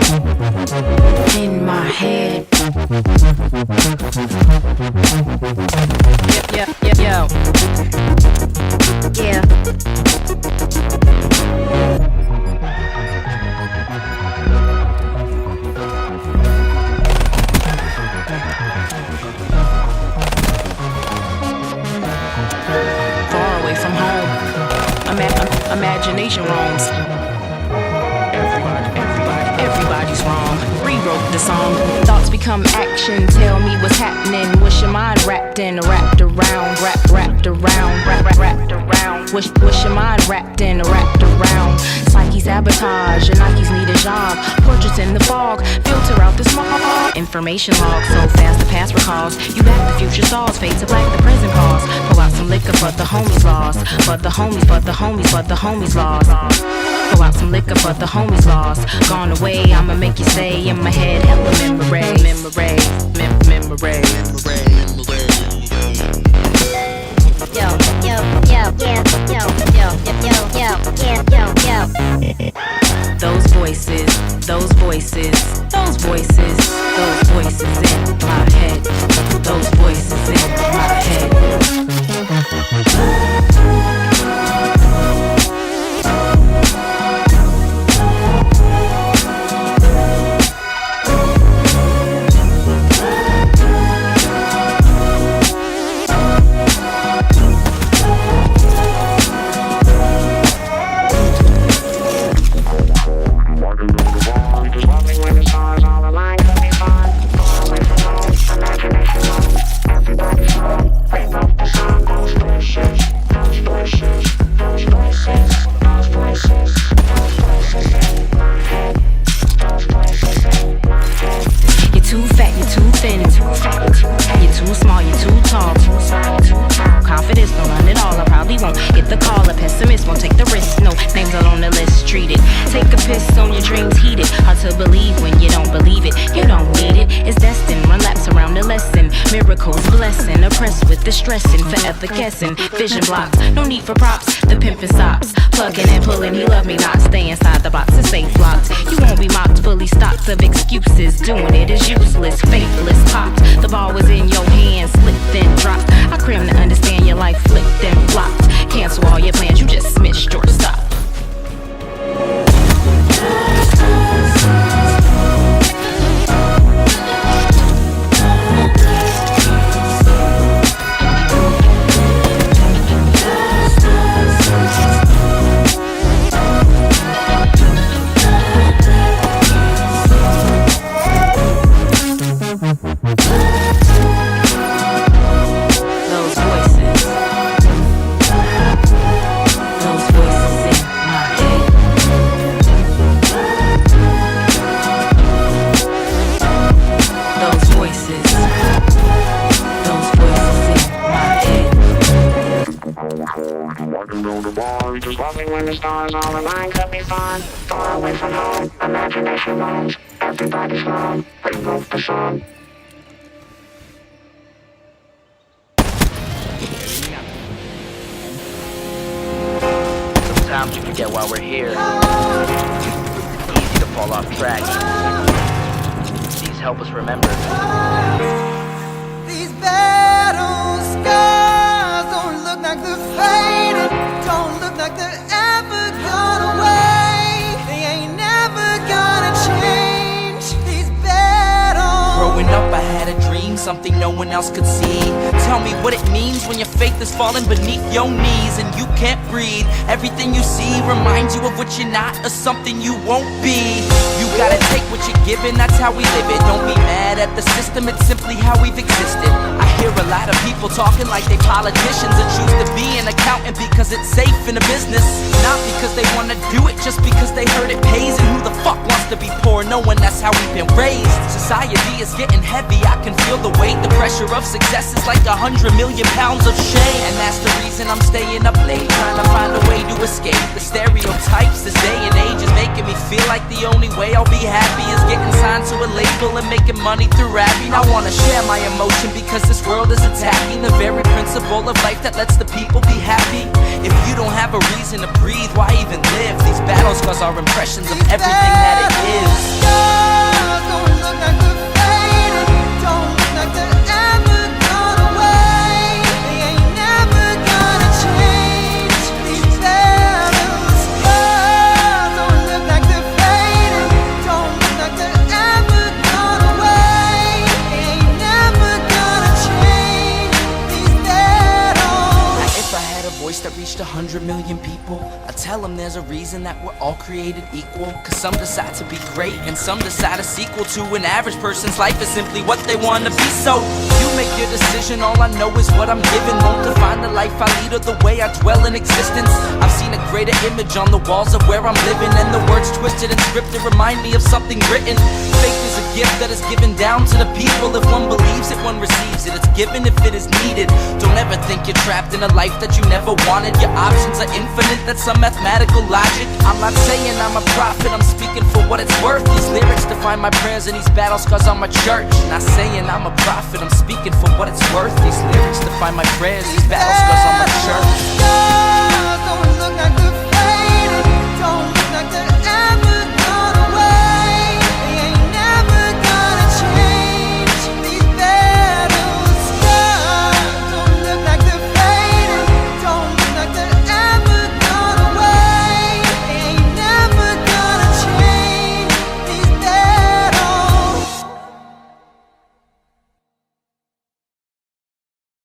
in my head. Yo. Yeah. Far away from home, imagination roams. Everybody's wrong. Rewrote the song. Thoughts become action. Tell me what's happening. Wish your mind wrapped in, wrapped around, wrapped around. Wish your mind wrapped in, wrapped around. Psyche sabotage. Your Nikes need a job. Portraits in the fog. Filter out the smog. Information log so fast the past recalls. You back the future stalls. Fade to black the present cause. Pull out some liquor but the homies lost. But the homies lost. Pull out some liquor but the homies lost. Gone away, I'ma make you stay in my head. Hella memories. Those voices in my head. Those voices in my head. Vision blocks, no need for props. The pimpin' stops, plugging and pulling. He love me not. Stay inside the box, it's safe locked. You won't be mocked, fully stocked of excuses. Doing it is useless, faithless. Popped, the ball was in your hands, slipped and dropped. I cram to understand your life flipped and flopped. Cancel all your plans, you just missed your stop. When the stars all align could be fun. Far away from home, imagination roams. Everybody's wrong, rewrote the song. Sometimes you forget why we're here. Easy to fall off track. These help us remember. These battle scars don't look like they're faded. Don't look like they're ever gone away. They ain't never gonna change. These battles. Growing up I had a dream, something no one else could see. Tell me what it means when your faith is falling beneath your knees and you can't breathe. Everything you see reminds you of what you're not or something you won't be. You gotta take what you're given, that's how we live it. Don't be mad at the system, it's simply how we've existed. I hear a lot of people talking like they politicians and choose to be an accountant because it's safe in the business. Not because they wanna do it, just because they heard it pays. And who the fuck wants to be poor knowing that's how we've been raised? Society is getting heavy, I can feel the weight. The pressure of success is like 100 million pounds of shame. And that's the reason I'm staying up late, trying to find a way to escape the stereotypes. This day and age is making me feel like the only way I'll be happy is getting signed to a label and making money through rapping. I wanna share my emotion because this world is attacking the very principle of life that lets the people be happy. If you don't have a reason to breathe, why even live? These battles cause our impressions of everything that it is. tell them there's a reason that we're all created equal. Cause some decide to be great and some decide a sequel to an average person's life is simply what they wanna be. So you make your decision, all I know is what I'm given. Won't define the life I lead or the way I dwell in existence. I've seen a greater image on the walls of where I'm living, and the words twisted and scripted remind me of something written. Faith is a gift that is given down to the people. If one believes it, one receives it. It's given if it is needed. Don't ever think you're trapped in a life that you never wanted. Your options are infinite, that's some mathematical logic. I'm not saying I'm a prophet, I'm speaking for what it's worth. These lyrics define my prayers and these battle scars on my church. Not saying I'm a prophet, I'm speaking for what it's worth. These lyrics define my prayers, these battle scars on my church.